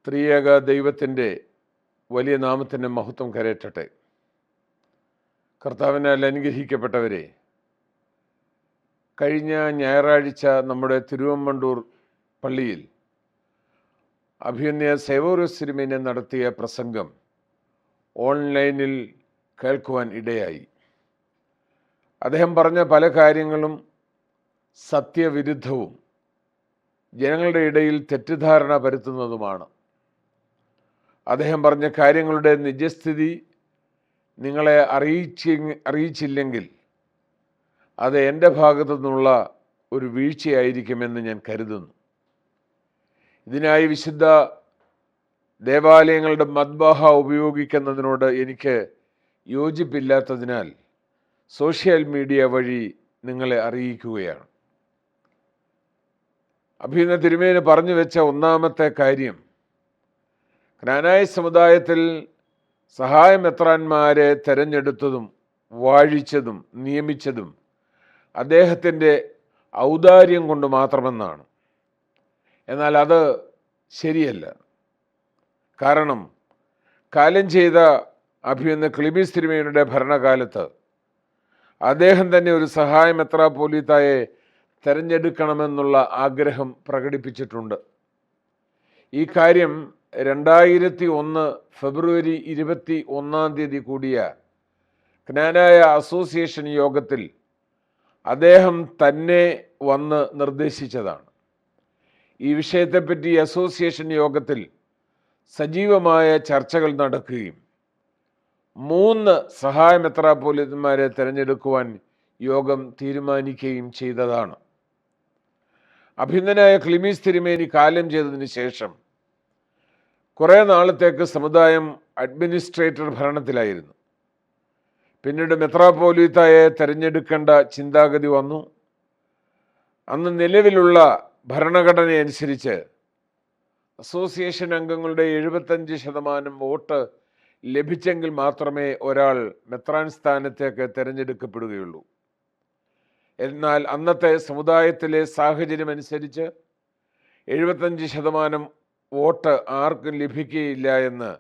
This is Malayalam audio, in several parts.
ത്രിയേക ദൈവത്തിൻ്റെ വലിയ നാമത്തിൻ്റെ മഹത്വം കരയറ്റട്ടെ. കർത്താവിനാൽ അനുഗ്രഹിക്കപ്പെട്ടവരെ, കഴിഞ്ഞ ഞായറാഴ്ച നമ്മുടെ തിരുവമ്മണ്ടൂർ പള്ളിയിൽ അഭിനയ സേവോറിയസ് തിരുമേനി നടത്തിയ പ്രസംഗം ഓൺലൈനിൽ കേൾക്കുവാൻ ഇടയായി. അദ്ദേഹം പറഞ്ഞ പല കാര്യങ്ങളും സത്യവിരുദ്ധവും ജനങ്ങളുടെ ഇടയിൽ തെറ്റിദ്ധാരണ പരത്തുന്നതുമാണ്. അദ്ദേഹം പറഞ്ഞ കാര്യങ്ങളുടെ നിജസ്ഥിതി നിങ്ങളെ അറിയിച്ചില്ലെങ്കിൽ അത് എൻ്റെ ഭാഗത്തു നിന്നുള്ള ഒരു വീഴ്ചയായിരിക്കുമെന്ന് ഞാൻ കരുതുന്നു. ഇതിനായി വിശുദ്ധ ദേവാലയങ്ങളുടെ മദ്ബഹ ഉപയോഗിക്കുന്നതിനോട് എനിക്ക് യോജിപ്പില്ലാത്തതിനാൽ സോഷ്യൽ മീഡിയ വഴി നിങ്ങളെ അറിയിക്കുകയാണ്. അഭിനയ തിരുമേനി പറഞ്ഞു വെച്ച ഒന്നാമത്തെ കാര്യം, ക്നാനായ സമുദായത്തിൽ സഹായമെത്രാന്മാരെ തെരഞ്ഞെടുത്തതും വാഴിച്ചതും നിയമിച്ചതും അദ്ദേഹത്തിൻ്റെ ഔദാര്യം കൊണ്ട് മാത്രമെന്നാണ്. എന്നാൽ അത് ശരിയല്ല. കാരണം കാലം ചെയ്ത അഭിനയ ക്ലീമീസ് തിരുമേനിയുടെ ഭരണകാലത്ത് അദ്ദേഹം തന്നെ ഒരു സഹായമെത്രാപ്പോലീത്തായെ തെരഞ്ഞെടുക്കണമെന്നുള്ള ആഗ്രഹം പ്രകടിപ്പിച്ചിട്ടുണ്ട്. ഈ കാര്യം 2001 ഫെബ്രുവരി 21 കൂടിയ ക്നാനായ അസോസിയേഷൻ യോഗത്തിൽ അദ്ദേഹം തന്നെ വന്ന് നിർദ്ദേശിച്ചതാണ്. ഈ വിഷയത്തെപ്പറ്റി അസോസിയേഷൻ യോഗത്തിൽ സജീവമായ ചർച്ചകൾ നടക്കുകയും 3 സഹായമെത്രാപ്പോലീത്തന്മാരെ തിരഞ്ഞെടുക്കുവാൻ യോഗം തീരുമാനിക്കുകയും ചെയ്തതാണ്. അഭിനന്ദനായ ക്ലീമീസ് തിരുമേനി കാലം ചെയ്തതിന് ശേഷം കുറേ നാളത്തേക്ക് സമുദായം അഡ്മിനിസ്ട്രേറ്റർ ഭരണത്തിലായിരുന്നു. പിന്നീട് മെത്രാപ്പോലീത്തായെ തിരഞ്ഞെടുക്കേണ്ട ചിന്താഗതി വന്നു. അന്ന് നിലവിലുള്ള ഭരണഘടന അനുസരിച്ച് അസോസിയേഷൻ അംഗങ്ങളുടെ 75% വോട്ട് ലഭിച്ചെങ്കിൽ മാത്രമേ ഒരാൾ മെത്രാൻ സ്ഥാനത്തേക്ക് തിരഞ്ഞെടുക്കപ്പെടുകയുള്ളൂ. എന്നാൽ അന്നത്തെ സമുദായത്തിലെ സാഹചര്യം അനുസരിച്ച് 75% വോട്ട് ആർക്കും ലഭിക്കുകയില്ല എന്ന്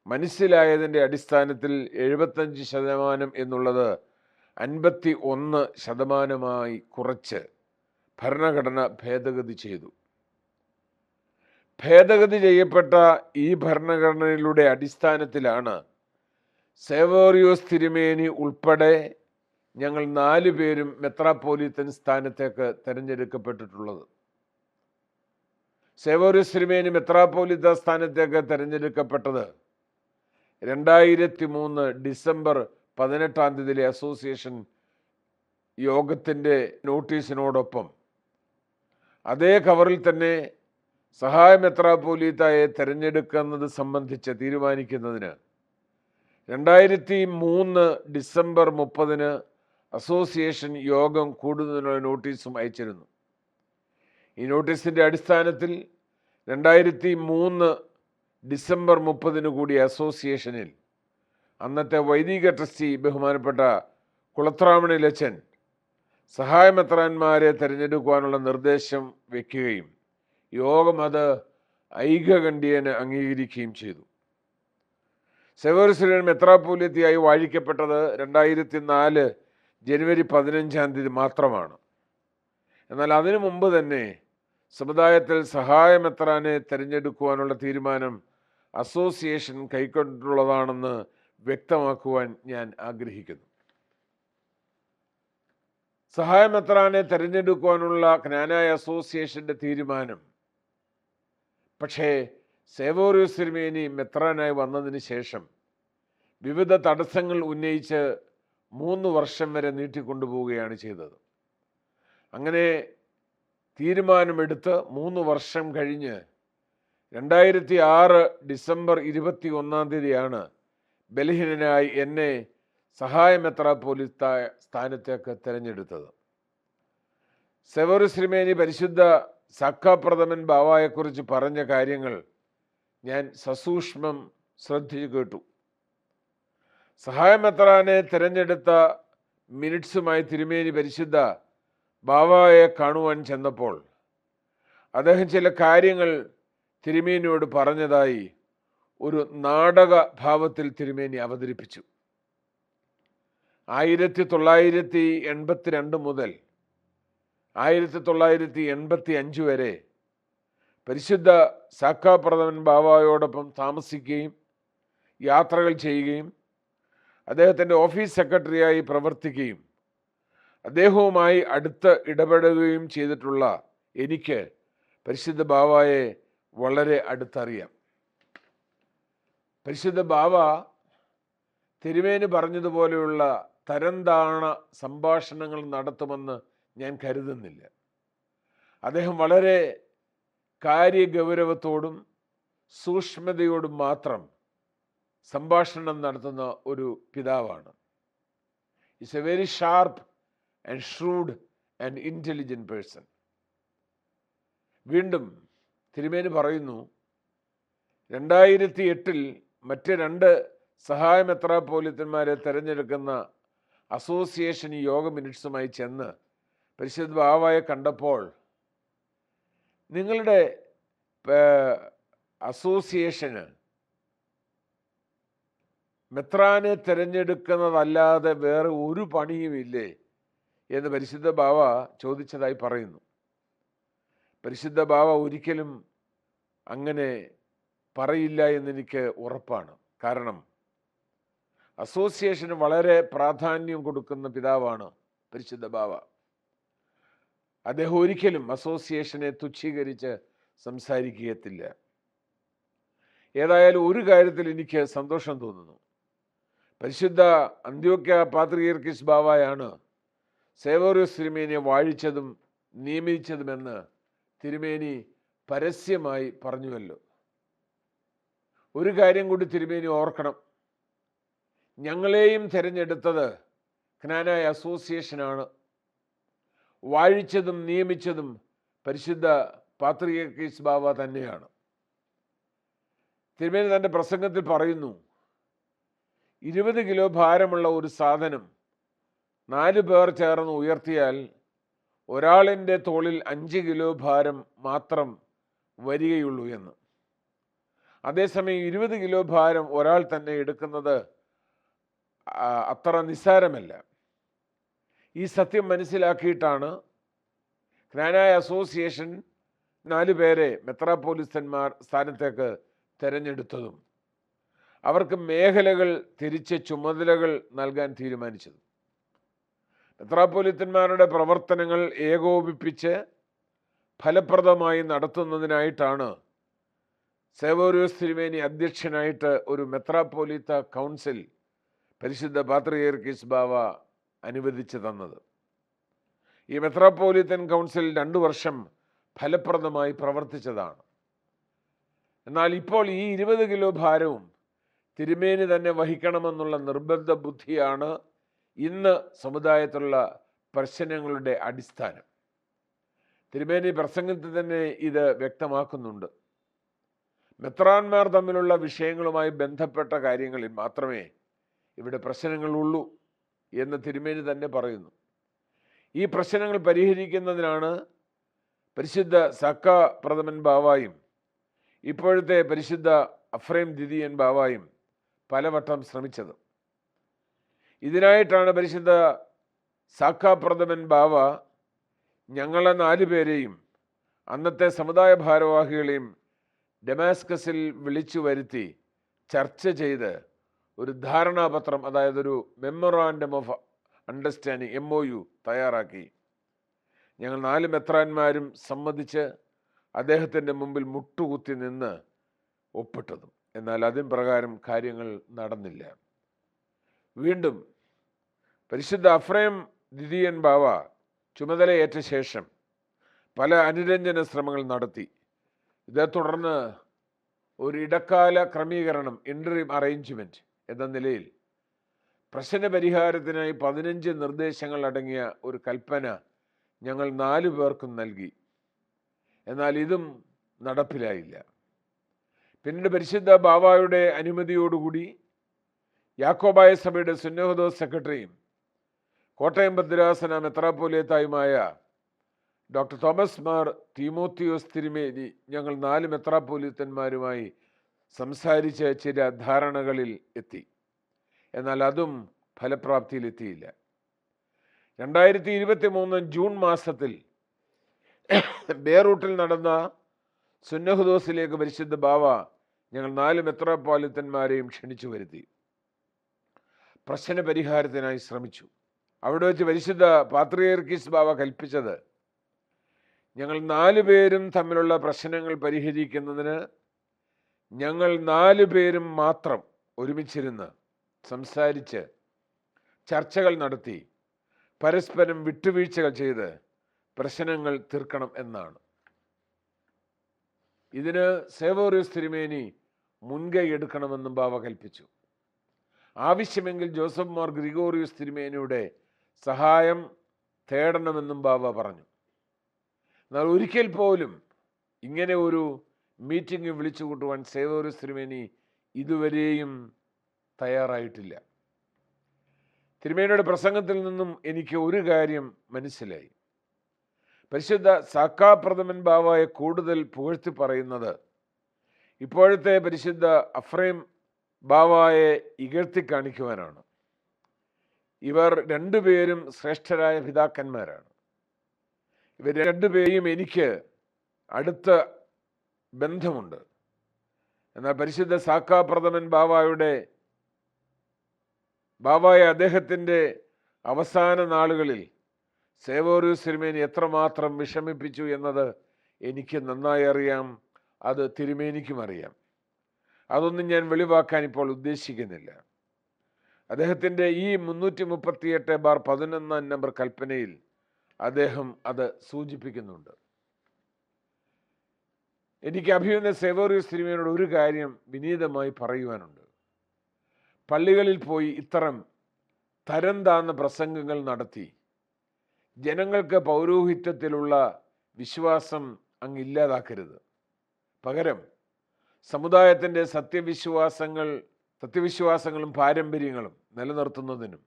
മനസ്സിലായതിൻ്റെ അടിസ്ഥാനത്തിൽ 75% എന്നുള്ളത് 51% കുറച്ച് ഭരണഘടന ഭേദഗതി ചെയ്തു. ഭേദഗതി ചെയ്യപ്പെട്ട ഈ ഭരണഘടനയുടെ അടിസ്ഥാനത്തിലാണ് സേവോറിയോസ് തിരുമേനി ഉൾപ്പെടെ ഞങ്ങൾ 4 പേരും മെത്രാപ്പോലീത്തൻ സ്ഥാനത്തേക്ക് തിരഞ്ഞെടുക്കപ്പെട്ടിട്ടുള്ളത്. സേവോറിയോസ് തിരുമേനി മെത്രാപ്പോലീത്ത സ്ഥാനത്തേക്ക് തിരഞ്ഞെടുക്കപ്പെട്ടത് 2003 ഡിസംബർ 18 അസോസിയേഷൻ യോഗത്തിൻ്റെ നോട്ടീസിനോടൊപ്പം അതേ കവറിൽ തന്നെ സഹായ മെത്രാപ്പോലീത്തായെ തിരഞ്ഞെടുക്കുന്നത് സംബന്ധിച്ച് തീരുമാനിക്കുന്നതിന് 2003 ഡിസംബർ 30 അസോസിയേഷൻ യോഗം കൂടുന്നതിനുള്ള നോട്ടീസും അയച്ചിരുന്നു. ഈ നോട്ടീസിൻ്റെ അടിസ്ഥാനത്തിൽ 2003 ഡിസംബർ 30 കൂടിയ അസോസിയേഷനിൽ അന്നത്തെ വൈദിക ട്രസ്റ്റി ബഹുമാനപ്പെട്ട കുളത്രാമണിലച്ചൻ സഹായമെത്രാന്മാരെ തിരഞ്ഞെടുക്കുവാനുള്ള നിർദ്ദേശം വയ്ക്കുകയും യോഗം അത് ഐകകണ്ഠ്യേന അംഗീകരിക്കുകയും ചെയ്തു. സേവോറിയോസ് മെത്രാപ്പോലീത്തയായി വാഴിക്കപ്പെട്ടത് 2004 ജനുവരി 15 മാത്രമാണ്. എന്നാൽ അതിനു മുമ്പ് തന്നെ സമുദായത്തിൽ സഹായമെത്രാനെ തിരഞ്ഞെടുക്കുവാനുള്ള തീരുമാനം അസോസിയേഷൻ കൈക്കൊണ്ടിട്ടുള്ളതാണെന്ന് വ്യക്തമാക്കുവാൻ ഞാൻ ആഗ്രഹിക്കുന്നു. സഹായമെത്രാനെ തിരഞ്ഞെടുക്കുവാനുള്ള ക്നാനായ അസോസിയേഷൻ്റെ തീരുമാനം പക്ഷേ സേവോറിയോസ് തിരുമേനി മെത്രാനായി വന്നതിന് ശേഷം വിവിധ തടസ്സങ്ങൾ ഉന്നയിച്ച് 3 വർഷം വരെ നീട്ടിക്കൊണ്ടുപോവുകയാണ് ചെയ്തത്. അങ്ങനെ തീരുമാനമെടുത്ത് 3 വർഷം കഴിഞ്ഞ് 2006 ഡിസംബർ 21 ബലഹീനനായി എന്നെ സഹായമെത്രാപ്പോലീത്ത സ്ഥാനത്തേക്ക് തിരഞ്ഞെടുത്തത്. സേവോറിയോസ് തിരുമേനി പരിശുദ്ധ സക്കാപ്രഥമൻ ബാവായെക്കുറിച്ച് പറഞ്ഞ കാര്യങ്ങൾ ഞാൻ സസൂക്ഷ്മം ശ്രദ്ധിച്ചു കേട്ടു. സഹായമെത്രാനെ തിരഞ്ഞെടുത്ത മിനിറ്റ്സുമായി തിരുമേനി പരിശുദ്ധ ബാവായെ കാണുവാൻ ചെന്നപ്പോൾ അദ്ദേഹം ചില കാര്യങ്ങൾ തിരുമേനിയോട് പറഞ്ഞതായി ഒരു നാടക ഭാവത്തിൽ തിരുമേനി അവതരിപ്പിച്ചു. 1982 മുതൽ 1985 വരെ പരിശുദ്ധ സാക്കാപ്രഥമൻ ബാവായോടൊപ്പം താമസിക്കുകയും യാത്രകൾ ചെയ്യുകയും അദ്ദേഹത്തിൻ്റെ ഓഫീസ് സെക്രട്ടറിയായി പ്രവർത്തിക്കുകയും അദ്ദേഹവുമായി അടുത്ത് ഇടപെടുകയും ചെയ്തിട്ടുള്ള എനിക്ക് പരിശുദ്ധ ബാവായെ വളരെ അടുത്തറിയാം. പരിശുദ്ധ ബാവ തിരുമേനി പറഞ്ഞതുപോലെയുള്ള തരംതാണ സംഭാഷണങ്ങൾ നടത്തുമെന്ന് ഞാൻ കരുതുന്നില്ല. അദ്ദേഹം വളരെ കാര്യഗൗരവത്തോടും സൂക്ഷ്മതയോടും മാത്രം സംഭാഷണം നടത്തുന്ന ഒരു പിതാവാണ്. Is A very sharp and shrewd and intelligent person. വീണ്ടും തിരുമേനി പറയുന്നു, 2008 മറ്റ് 2 സഹായ മെത്രാപ്പോലീത്തന്മാരെ തിരഞ്ഞെടുക്കുന്ന അസോസിയേഷൻ യോഗ മിനിറ്റ്സുമായി ചെന്ന് പരിശുദ്ധ ബാവായെ കണ്ടപ്പോൾ, നിങ്ങളുടെ അസോസിയേഷന് മെത്രാനെ തിരഞ്ഞെടുക്കുന്നതല്ലാതെ വേറെ ഒരു പണിയുമില്ലേ എന്ന് പരിശുദ്ധ ബാവ ചോദിച്ചതായി പറയുന്നു. പരിശുദ്ധ ബാവ ഒരിക്കലും അങ്ങനെ പറയില്ല എന്നെനിക്ക് ഉറപ്പാണ്. കാരണം അസോസിയേഷന് വളരെ പ്രാധാന്യം കൊടുക്കുന്ന പിതാവാണ് പരിശുദ്ധ ബാവ. അദ്ദേഹം ഒരിക്കലും അസോസിയേഷനെ തുച്ഛീകരിച്ച് സംസാരിക്കുകയില്ല. ഏതായാലും ഒരു കാര്യത്തിൽ എനിക്ക് സന്തോഷം തോന്നുന്നു. പരിശുദ്ധ അന്ത്യോക്യ പാത്രിയർക്കീസ് ബാവയാണ് സേവോറിയോസ് തിരുമേനിയെ വാഴിച്ചതും നിയമിച്ചതുമെന്ന് തിരുമേനി പരസ്യമായി പറഞ്ഞുവല്ലോ. ഒരു കാര്യം കൂടി തിരുമേനി ഓർക്കണം. ഞങ്ങളെയും തിരഞ്ഞെടുത്തത് ക്നാനായ അസോസിയേഷനാണ്. വാഴിച്ചതും നിയമിച്ചതും പരിശുദ്ധ പാത്രിയർക്കീസ് ബാവ തന്നെയാണ്. തിരുമേനി തൻ്റെ പ്രസംഗത്തിൽ പറയുന്നു, 20 കിലോ ഭാരമുള്ള ഒരു സാധനം 4 പേർ ചേർന്ന് ഉയർത്തിയാൽ ഒരാളിൻ്റെ തോളിൽ 5 കിലോ ഭാരം മാത്രം വരികയുള്ളൂ എന്ന്. അതേസമയം 20 കിലോ ഭാരം ഒരാൾ തന്നെ എടുക്കുന്നത് അത്ര നിസ്സാരമല്ല. ഈ സത്യം മനസ്സിലാക്കിയിട്ടാണ് ക്നാനായ അസോസിയേഷൻ 4 പേരെ മെത്രാപ്പോലിത്തന്മാർ സ്ഥാനത്തേക്ക് തിരഞ്ഞെടുത്തതും അവർക്ക് മേഖലകൾ തിരിച്ച് ചുമതലകൾ നൽകാൻ തീരുമാനിച്ചതും. മെത്രാപ്പോലിത്തന്മാരുടെ പ്രവർത്തനങ്ങൾ ഏകോപിപ്പിച്ച് ഫലപ്രദമായി നടത്തുന്നതിനായിട്ടാണ് സേവോറിയോസ് തിരുമേനി അധ്യക്ഷനായിട്ട് ഒരു മെത്രാപ്പോലിത്ത കൗൺസിൽ പരിശുദ്ധ പാത്രിയർക്കീസ് ബാവ അനുവദിച്ചു തന്നത്. ഈ മെത്രാപ്പോലിത്തൻ കൗൺസിൽ 2 വർഷം ഫലപ്രദമായി പ്രവർത്തിച്ചതാണ്. എന്നാൽ ഇപ്പോൾ ഈ 20 കിലോ ഭാരവും തിരുമേനി തന്നെ വഹിക്കണമെന്നുള്ള നിർബന്ധ ബുദ്ധിയാണ് ഇന്ന് സമുദായത്തിലുള്ള പ്രശ്നങ്ങളുടെ അടിസ്ഥാനം. തിരുമേനി പ്രസംഗത്തിൽ തന്നെ ഇത് വ്യക്തമാക്കുന്നുണ്ട്. മെത്രാന്മാർ തമ്മിലുള്ള വിഷയങ്ങളുമായി ബന്ധപ്പെട്ട കാര്യങ്ങളിൽ മാത്രമേ ഇവിടെ പ്രശ്നങ്ങളുള്ളൂ എന്ന് തിരുമേനി തന്നെ പറയുന്നു. ഈ പ്രശ്നങ്ങൾ പരിഹരിക്കുന്നതിനാണ് പരിശുദ്ധ സാക്കാപ്രഥമൻ ബാവായും ഇപ്പോഴത്തെ പരിശുദ്ധ അഫ്രേം ദ്വിതീയൻ ബാവായും പലവട്ടം ശ്രമിച്ചത്. ഇതിനായിട്ടാണ് പരിശുദ്ധ സാക്കാപ്രഥമൻ ബാവ ഞങ്ങളെ 4 പേരെയും അന്നത്തെ സമുദായ ഭാരവാഹികളെയും ഡമാസ്കസിൽ വിളിച്ചു വരുത്തി ചർച്ച ചെയ്ത് ഒരു ധാരണാപത്രം, അതായത് ഒരു മെമ്മോറാണ്ടം ഓഫ് അണ്ടർസ്റ്റാൻഡിങ് MOU തയ്യാറാക്കി. ഞങ്ങൾ 4 മെത്രാന്മാരും സമ്മതിച്ച് അദ്ദേഹത്തിൻ്റെ മുമ്പിൽ മുട്ടുകുത്തി നിന്ന് ഒപ്പിട്ടതും. എന്നാൽ അതിൻ പ്രകാരം കാര്യങ്ങൾ നടന്നില്ല. വീണ്ടും പരിശുദ്ധ അഫ്രേം ദ്വിതീയൻ ബാവ ചുമതലയേറ്റ ശേഷം പല അനുരഞ്ജന ശ്രമങ്ങൾ നടത്തി. ഇതേ തുടർന്ന് ഒരു ഇടക്കാല ക്രമീകരണം, ഇൻറ്ററിം അറേഞ്ച്മെൻറ്റ് എന്ന നിലയിൽ പ്രശ്ന പരിഹാരത്തിനായി 15 നിർദ്ദേശങ്ങൾ അടങ്ങിയ ഒരു കൽപ്പന ഞങ്ങൾ 4 പേർക്കും നൽകി. എന്നാൽ ഇതും നടപ്പിലായില്ല. പിന്നീട് പരിശുദ്ധ ബാവായുടെ അനുമതിയോടുകൂടി യാക്കോബായ സഭയുടെ സുന്നഹദോസ് സെക്രട്ടറിയും കോട്ടയം ഭദ്രാസന മെത്രാപ്പോലിയത്തായുമായ ഡോക്ടർ തോമസ് മാർ തീമോത്തിയോസ് തിരുമേനി ഞങ്ങൾ 4 മെത്രാപ്പോലീത്തന്മാരുമായി സംസാരിച്ച് ചില ധാരണകളിൽ എത്തി. എന്നാൽ അതും ഫലപ്രാപ്തിയിലെത്തിയില്ല. 2023 ജൂൺ മാസത്തിൽ ബേറൂട്ടിൽ നടന്ന സുന്നഹദോസിലേക്ക് പരിശുദ്ധ ബാവ ഞങ്ങൾ 4 മെത്രാപ്പോലീത്തന്മാരെയും ക്ഷണിച്ചു വരുത്തി. പ്രശ്ന പരിഹാരത്തിനായി ശ്രമിച്ചു. അവിടെ വെച്ച് പരിശുദ്ധ പാത്രിയർക്കീസ് ബാവ കൽപ്പിച്ചത്, ഞങ്ങൾ 4 പേരും തമ്മിലുള്ള പ്രശ്നങ്ങൾ പരിഹരിക്കുന്നതിന് ഞങ്ങൾ 4 പേരും മാത്രം ഒരുമിച്ചിരുന്ന് സംസാരിച്ച് ചർച്ചകൾ നടത്തി പരസ്പരം വിട്ടുവീഴ്ചകൾ ചെയ്ത് പ്രശ്നങ്ങൾ തീർക്കണം എന്നാണ്. ഇതിന് സേവോറിയോസ് തിരുമേനി മുൻകൈ എടുക്കണമെന്നും ബാവ കൽപ്പിച്ചു. ആവശ്യമെങ്കിൽ ജോസഫ് മാർ ഗ്രിഗോറിയോസ് തിരുമേനിയുടെ സഹായം തേടണമെന്നും ബാവ പറഞ്ഞു. എന്നാൽ ഒരിക്കൽ പോലും ഇങ്ങനെ ഒരു മീറ്റിംഗ് വിളിച്ചു കൂട്ടുവാൻ സേവോറിയോസ് തിരുമേനി ഇതുവരെയും തയ്യാറായിട്ടില്ല. തിരുമേനിയുടെ പ്രസംഗത്തിൽ നിന്നും എനിക്ക് ഒരു കാര്യം മനസ്സിലായി. പരിശുദ്ധ സാക്കാപ്രഥമൻ ബാവയെ കൂടുതൽ പുകഴ്ത്തി പറയുന്നത് ഇപ്പോഴത്തെ പരിശുദ്ധ അഫ്രേം ബാവയെ ഇകഴ്ത്തി കാണിക്കുവാനാണ്. ഇവർ 2 പേരും ശ്രേഷ്ഠരായ പിതാക്കന്മാരാണ്. ഇവർ 2 പേരെയും എനിക്ക് അടുത്ത ബന്ധമുണ്ട്. എന്നാൽ പരിശുദ്ധ സാക്കാപ്രഥമൻ ബാവായെ അദ്ദേഹത്തിൻ്റെ അവസാന നാളുകളിൽ സേവോറിയോസ് തിരുമേനി എത്രമാത്രം വിഷമിപ്പിച്ചു എന്നത് എനിക്ക് നന്നായി അറിയാം. അത് തിരുമേനിക്കും അറിയാം. അതൊന്നും ഞാൻ വെളിവാക്കാൻ ഇപ്പോൾ ഉദ്ദേശിക്കുന്നില്ല. അദ്ദേഹത്തിൻ്റെ ഈ 338/11 നമ്പർ കൽപ്പനയിൽ അദ്ദേഹം അത് സൂചിപ്പിക്കുന്നുണ്ട്. എനിക്ക് അഭിമന്യ സേവോറിയോസ് തിരുമേനിയോട് ഒരു കാര്യം വിനീതമായി പറയുവാനുണ്ട്. പള്ളികളിൽ പോയി ഇത്തരം തരം താന്ന പ്രസംഗങ്ങൾ നടത്തി ജനങ്ങൾക്ക് പൗരോഹിത്യത്തിലുള്ള വിശ്വാസം അങ്ങ് ഇല്ലാതാക്കരുത്. പകരം സമുദായത്തിൻ്റെ സത്യവിശ്വാസങ്ങളും പാരമ്പര്യങ്ങളും നിലനിർത്തുന്നതിനും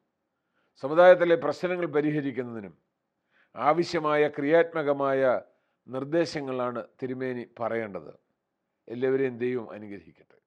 സമുദായത്തിലെ പ്രശ്നങ്ങൾ പരിഹരിക്കുന്നതിനും ആവശ്യമായ ക്രിയാത്മകമായ നിർദ്ദേശങ്ങളാണ് തിരുമേനി പറയേണ്ടത്. എല്ലാവരെയും ദൈവം അനുഗ്രഹിക്കട്ടെ.